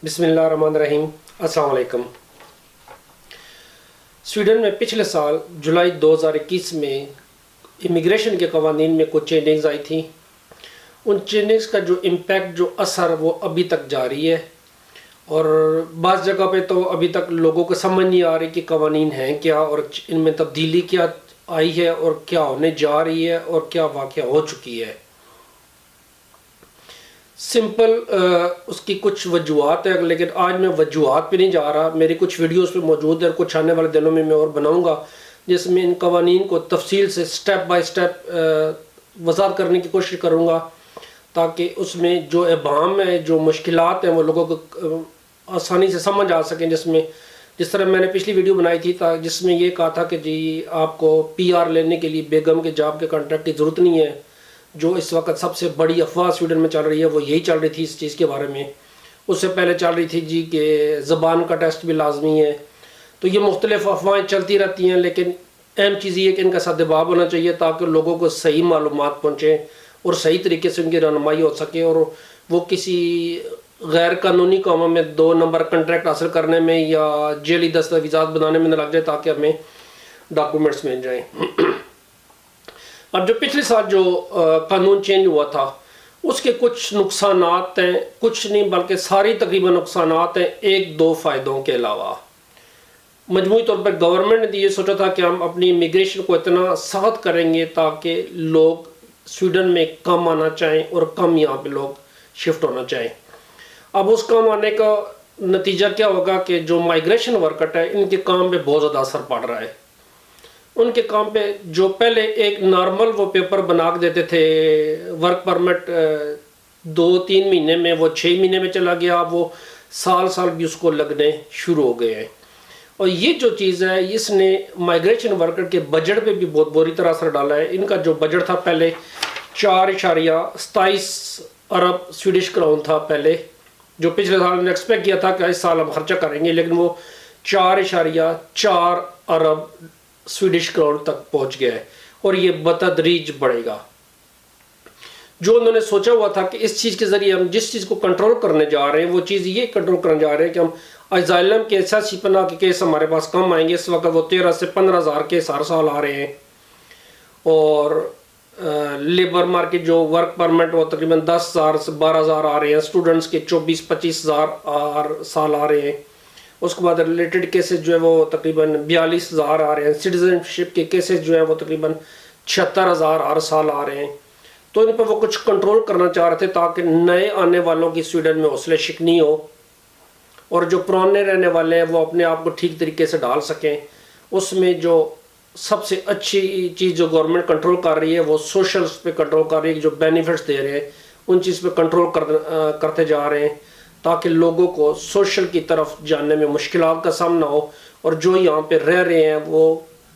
बिस्मिल्लाहिर्रहमानिर्रहीम। अस्सलाम वालेकुम। स्वीडन में पिछले साल जुलाई 2021 में इमिग्रेशन के कवानीन में कुछ चेंजिंग्स आई थी। उन चेंजिंग्स का जो इम्पैक्ट, जो असर, वो अभी तक जारी है और बाज़ जगह पे तो अभी तक लोगों को समझ नहीं आ रही कि कवानीन हैं क्या और इनमें तब्दीली क्या आई है और क्या होने जा रही है और क्या वाक़या हो चुकी है। सिंपल उसकी कुछ वजूहत है, लेकिन आज मैं वजूहत पे नहीं जा रहा। मेरी कुछ वीडियोस पे मौजूद है और कुछ आने वाले दिनों में मैं और बनाऊंगा जिसमें इन कवानीन को तफसील से स्टेप बाय स्टेप वज़ाहत करने की कोशिश करूंगा ताकि उसमें जो इबाम है, जो मुश्किलात हैं, वो लोगों को आसानी से समझ आ सकें। जिस तरह मैंने पिछली वीडियो बनाई थी जिसमें ये कहा था कि जी आपको PR लेने के लिए बेगम के जॉब के कॉन्ट्रैक्ट की ज़रूरत नहीं है। जो इस वक्त सबसे बड़ी अफवाह स्वीडन में चल रही है वो यही चल रही थी इस चीज़ के बारे में। उससे पहले चल रही थी जी कि ज़बान का टेस्ट भी लाजमी है। तो ये मुख्तलिफ अफवाहें चलती रहती हैं, लेकिन अहम चीज़ ये कि इनका सद्भाव होना चाहिए ताकि लोगों को सही मालूमात पहुँचे और सही तरीके से उनकी रहनुमाई हो सके और वो किसी गैर कानूनी कामों में 2 नंबर कॉन्ट्रैक्ट हासिल करने में या जेली दस्तावेज़ात बनाने में न लग जाए ताकि हमें डॉक्यूमेंट्स मिल जाएँ। अब जो पिछले साल जो कानून चेंज हुआ था उसके कुछ नुकसानात हैं, कुछ नहीं बल्कि सारी तकरीबन नुकसानात हैं 1-2 फ़ायदों के अलावा। मजमूई तौर पर गवर्नमेंट ने ये सोचा था कि हम अपनी इमिग्रेशन को इतना सख्त करेंगे ताकि लोग स्वीडन में कम आना चाहें और कम यहाँ पे लोग शिफ्ट होना चाहें। अब उस कम आने का नतीजा क्या होगा कि जो माइग्रेशन वर्कर है इनके काम पे बहुत ज़्यादा असर पड़ रहा है। उनके काम पे जो पहले एक नॉर्मल वो पेपर बना के देते थे, वर्क परमिट 2-3 महीने में, वो 6 महीने में चला गया। अब वो साल भी उसको लगने शुरू हो गए हैं और ये जो चीज़ है इसने माइग्रेशन वर्कर के बजट पे भी बहुत बुरी तरह असर डाला है। इनका जो बजट था पहले 4.27 अरब स्वीडिश क्राउन था पहले, जो पिछले साल ने एक्सपेक्ट किया था कि इस साल हम खर्चा करेंगे, लेकिन वो 4.4 अरब स्वीडिश क्राउन तक पहुंच गया है और ये बतदरीज बढ़ेगा। जो उन्होंने सोचा हुआ था कि इस चीज़ के ज़रिए हम जिस चीज़ को कंट्रोल करने जा रहे हैं वो चीज़ ये कंट्रोल करने जा रहे हैं कि हम अजाइलम के सियासी पनाह के केस हमारे पास कम आएंगे। इस वक्त वो 13 से 15 हज़ार केस हर साल आ रहे हैं और लेबर मार्केट जो वर्क परमिट वो तकरीबन 10,000 से 12,000 आ रहे हैं। स्टूडेंट्स के 24-25 हज़ार हर साल आ रहे हैं। उसके बाद रिलेटेड केसेस जो है वो तकरीबन 42,000 आ रहे हैं। सिटीजनशिप के केसेस जो है वो तकरीबन 76,000 हर साल आ रहे हैं। तो इन पर वो कुछ कंट्रोल करना चाह रहे थे ताकि नए आने वालों की स्वीडन में हौसले शिकनी हो और जो पुराने रहने वाले हैं वो अपने आप को ठीक तरीके से डाल सकें। उसमें जो सबसे अच्छी चीज़ जो गवर्नमेंट कंट्रोल कर रही है वो सोशल्स पे कंट्रोल कर रही है। जो बेनिफिट्स दे रहे हैं उन चीज़ पे कंट्रोल करते जा रहे हैं ताकि लोगों को सोशल की तरफ जाने में मुश्किलात का सामना हो और जो यहाँ पे रह रहे हैं वो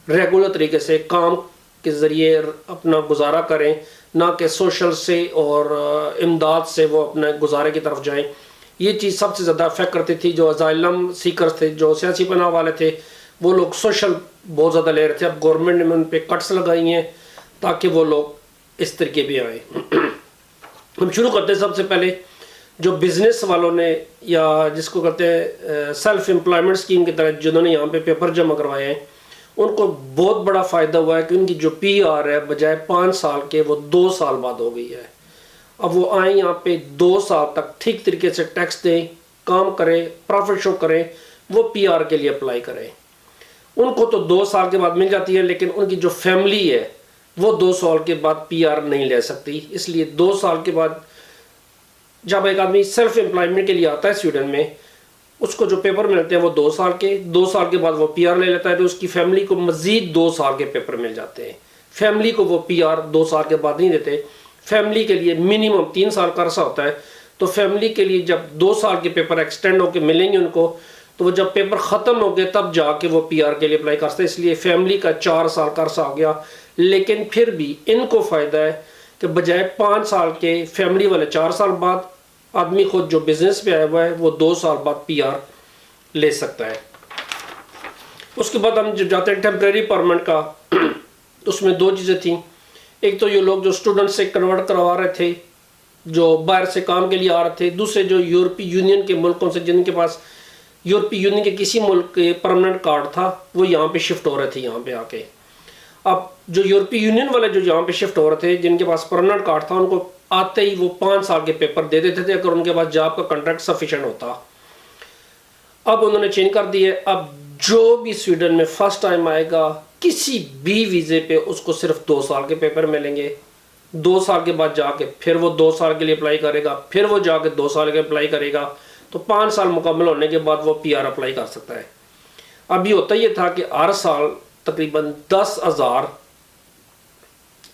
रेगुलर तरीके से काम के ज़रिए अपना गुजारा करें, ना कि सोशल से और इमदाद से वो अपने गुजारे की तरफ जाएं। ये चीज़ सबसे ज़्यादा अफेक्ट करती थी। जो अजाइलम सीकर्स थे, जो सियासी पनाह वाले थे, वो लोग सोशल बहुत ज़्यादा ले रहे थे। अब गवर्नमेंट ने उन पर कट्स लगाई हैं ताकि वो लोग इस तरीके भी आए। हम शुरू करते हैं सबसे पहले जो बिज़नेस वालों ने या जिसको कहते हैं सेल्फ एम्प्लॉयमेंट स्कीम की तरह जिन्होंने यहाँ पे पेपर जमा करवाए हैं उनको बहुत बड़ा फ़ायदा हुआ है कि उनकी जो PR है बजाय 5 साल के वो 2 साल बाद हो गई है। अब वो आए यहाँ पे 2 साल तक ठीक तरीके से टैक्स दें, काम करें, प्रॉफिट शो करें, वो PR के लिए अप्लाई करें। उनको तो 2 साल के बाद मिल जाती है, लेकिन उनकी जो फैमिली है वो 2 साल के बाद PR नहीं ले सकती। इसलिए 2 साल के बाद जब एक आदमी सेल्फ एम्प्लॉयमेंट के लिए आता है स्वीडन में, उसको जो पेपर मिलते हैं वो 2 साल के बाद वो PR ले लेता है। तो उसकी फैमिली को मज़ीद 2 साल के पेपर मिल जाते हैं। फैमिली को वो PR 2 साल के बाद नहीं देते। फैमिली के लिए मिनिमम 3 साल का अरसा होता है। तो फैमिली के लिए जब 2 साल के पेपर एक्सटेंड होकर मिलेंगे उनको, तो वो जब पेपर ख़त्म हो गए तब जाके वो PR के लिए अप्लाई करते हैं। इसलिए फैमिली का 4 साल का अरसा हो गया। लेकिन फिर भी इनको फ़ायदा है कि बजाय 5 साल के फैमिली वाले 4 साल बाद, आदमी खुद जो बिज़नेस पे आया हुआ है वो 2 साल बाद PR ले सकता है। उसके बाद हम जब जाते हैं टेम्प्रेरी परमिट का, उसमें 2 चीज़ें थी। एक तो ये लोग जो स्टूडेंट से कन्वर्ट करवा रहे थे جو باہر سے کام کے لیے آ رہے تھے، دوسرے جو یورپی یونین کے ملکوں سے جن کے پاس یورپی یونین کے کسی ملک کے پرماننٹ کارڈ تھا، وہ یہاں پہ شفٹ ہو رہے تھے یہاں پہ آ کے۔ اب جو یورپی یونین والے جو یہاں پہ شفٹ ہو رہے تھے جن کے پاس پرماننٹ کارڈ تھا، ان کو آتے ہی وہ 5 سال کے پیپر دے دیتے تھے اگر ان کے پاس جاب کا کنٹریکٹ سفیشینٹ ہوتا۔ اب انہوں نے چینج کر دی ہے، اب جو بھی سویڈن میں فرسٹ ٹائم آئے گا کسی بھی ویزے پہ اس کو صرف 2 سال کے پیپر ملیں گے۔ 2 سال کے بعد جا کے پھر وہ 2 سال کے لیے اپلائی کرے گا، پھر وہ جا کے 2 سال کے اپلائی کرے گا، تو 5 سال مکمل ہونے کے بعد وہ پی آر اپلائی کر سکتا ہے۔ اب یہ ہوتا یہ تھا کہ ہر سال تقریباً 10,000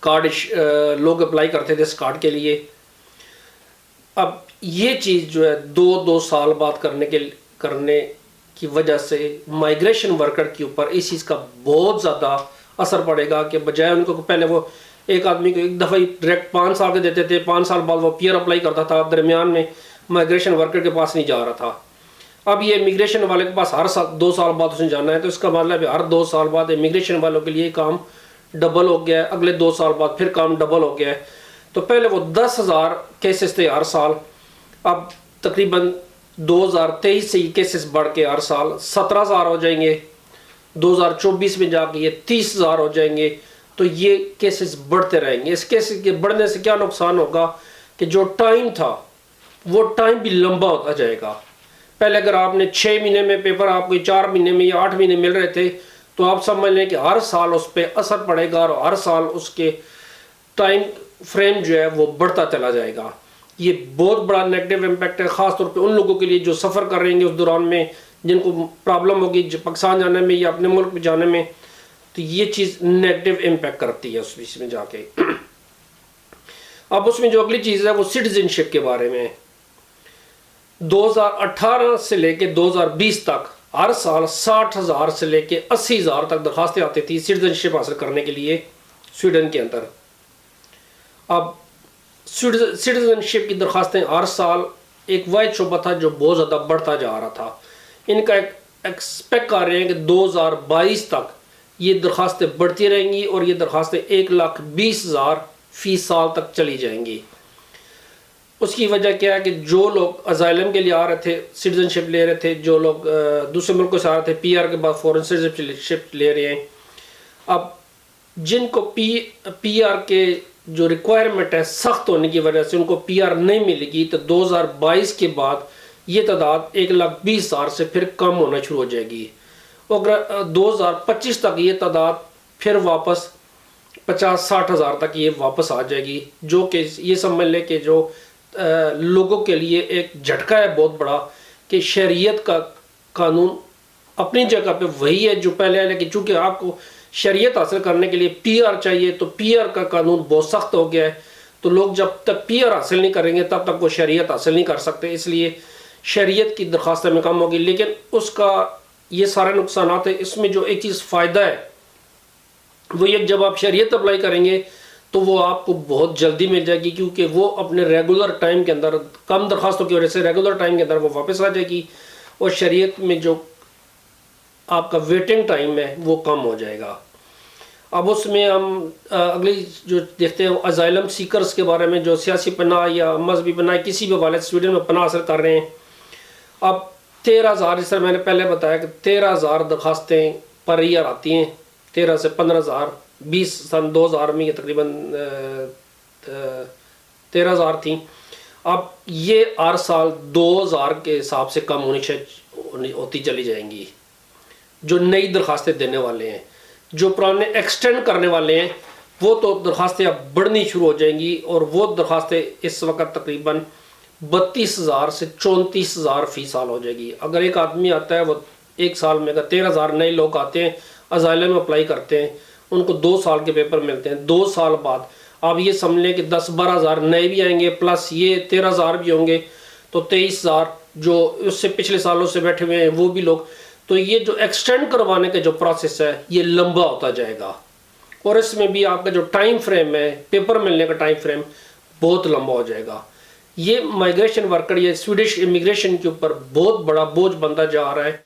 کارڈ لوگ اپلائی کرتے تھے اس کارڈ کے لیے۔ اب یہ چیز جو ہے 2 سال بعد کرنے کی وجہ سے مائیگریشن ورکر کے اوپر اس چیز کا بہت زیادہ اثر پڑے گا کہ بجائے ان کو پہلے وہ ایک آدمی کو ایک دفعہ ہی ڈائریکٹ 5 سال کے دیتے تھے، 5 سال بعد وہ پی آر اپلائی کرتا تھا، درمیان میں مائیگریشن ورکر کے پاس نہیں جا رہا تھا۔ اب یہ امیگریشن والے کے پاس ہر سال 2 سال بعد اس نے جانا ہے، تو اس کا مطلب ہے ہر 2 سال بعد امیگریشن والوں کے لیے کام ڈبل ہو گیا ہے، اگلے 2 سال بعد پھر کام ڈبل ہو گیا ہے۔ تو پہلے وہ 10,000 کیسز تھے ہر سال، اب تقریباً 2023 سے یہ کیسز بڑھ کے ہر سال 17,000 ہو جائیں گے، 2024 میں جا کے یہ 30,000 ہو جائیں گے۔ تو یہ کیسز بڑھتے رہیں گے۔ اس کیسز کے بڑھنے سے کیا نقصان ہوگا کہ جو ٹائم تھا وہ ٹائم بھی لمبا ہوتا جائے گا۔ پہلے اگر آپ نے 6 مہینے میں پیپر آپ کو 4 مہینے میں یا 8 مہینے مل رہے تھے، تو آپ سمجھ لیں کہ ہر سال اس پہ اثر پڑے گا اور ہر سال اس کے ٹائم فریم جو ہے وہ بڑھتا چلا جائے گا۔ یہ بہت بڑا نیگیٹو امپیکٹ ہے، خاص طور پہ ان لوگوں کے لیے جو سفر کر رہے ہیں اس دوران میں، جن کو پرابلم ہوگی پاکستان جانے میں یا اپنے ملک میں جانے میں، تو یہ چیز نیگیٹو امپیکٹ کرتی ہے اس بیچ میں جا کے۔ اب اس میں جو اگلی چیز ہے وہ سٹیزن شپ کے بارے میں۔ 2018 سے لے کے 2020 تک ہر سال 60,000 سے لے کے 80,000 تک درخواستیں آتی تھی سٹیزن شپ حاصل کرنے کے لیے سویڈن کے اندر۔ اب سٹیزن شپ کی درخواستیں ہر سال ایک واحد شعبہ تھا جو بہت زیادہ بڑھتا جا رہا تھا۔ ان کا ایکسپیکٹ کر رہے ہیں کہ 2022 تک یہ درخواستیں بڑھتی رہیں گی اور یہ درخواستیں 1,20,000 فی سال تک چلی جائیں گی۔ اس کی وجہ کیا ہے کہ جو لوگ ازائلم کے لیے آ رہے تھے، سٹیزن شپ لے رہے تھے، جو لوگ دوسرے ملکوں سے آ رہے تھے پی آر کے بعد فورن سٹیزن شپ لے رہے ہیں، اب جن کو پی آر کے جو ریکوائرمنٹ ہے سخت ہونے کی وجہ سے ان کو پی آر نہیں ملے گی، تو 2022 کے بعد یہ تعداد 1,20,000 سے پھر کم ہونا شروع ہو جائے گی، اور 2025 تک یہ تعداد پھر واپس 50-60,000 تک یہ واپس آ جائے گی، جو کہ یہ سمجھ لے کہ جو لوگوں کے لیے ایک جھٹکا ہے بہت بڑا کہ شریعت کا قانون اپنی جگہ پہ وہی ہے جو پہلے ہے، لیکن چونکہ آپ کو شریعت حاصل کرنے کے لیے پی آر چاہیے، تو پی آر کا قانون بہت سخت ہو گیا ہے، تو لوگ جب تک پی آر حاصل نہیں کریں گے تب تک وہ شریعت حاصل نہیں کر سکتے، اس لیے شریعت کی درخواستیں میں کم ہوگی۔ لیکن اس کا یہ سارے نقصانات ہیں، اس میں جو ایک چیز فائدہ ہے وہ یہ جب آپ شریعت اپلائی کریں گے تو وہ آپ کو بہت جلدی مل جائے گی، کیونکہ وہ اپنے ریگولر ٹائم کے اندر کم درخواستوں کی وجہ سے ریگولر ٹائم کے اندر وہ واپس آ جائے گی، اور شریعت میں جو آپ کا ویٹنگ ٹائم ہے وہ کم ہو جائے گا۔ اب اس میں ہم اگلی جو دیکھتے ہیں ازائلم سیکرز کے بارے میں، جو سیاسی پناہ یا مذہبی پناہ کسی بھی حوالے سے سویڈن میں پناہ حاصل کر رہے ہیں۔ اب 13,000، جس طرح میں نے پہلے بتایا کہ 13,000 درخواستیں پر ایئر آتی ہیں، 13 سے 15,000، 20 سن 2000 میں یہ تقریباً 13,000 تھیں۔ اب یہ ہر سال 2,000 کے حساب سے کم ہوتی چلی جائیں گی جو نئی درخواستیں دینے والے ہیں۔ جو پرانے ایکسٹینڈ کرنے والے ہیں وہ تو درخواستیں اب بڑھنی شروع ہو جائیں گی، اور وہ درخواستیں اس وقت تقریباً 32,000 سے 34,000 فی سال ہو جائے گی۔ اگر ایک آدمی آتا ہے وہ ایک سال میں اگر 13,000 نئے لوگ آتے ہیں ازائلم میں اپلائی کرتے ہیں، ان کو 2 سال کے پیپر ملتے ہیں، 2 سال بعد آپ یہ سمجھ لیں کہ 10-12,000 نئے بھی آئیں گے، پلس یہ 13,000 بھی ہوں گے، تو 23,000 جو اس سے پچھلے سالوں سے بیٹھے ہوئے ہیں وہ بھی لوگ، تو یہ جو ایکسٹینڈ کروانے کا جو پروسیس ہے یہ لمبا ہوتا جائے گا، اور اس میں بھی آپ کا جو ٹائم فریم ہے پیپر ملنے کا ٹائم فریم بہت لمبا ہو جائے گا۔ یہ مائیگریشن ورکر یا سویڈش امیگریشن کے اوپر بہت بڑا بوجھ بنتا جا رہا ہے۔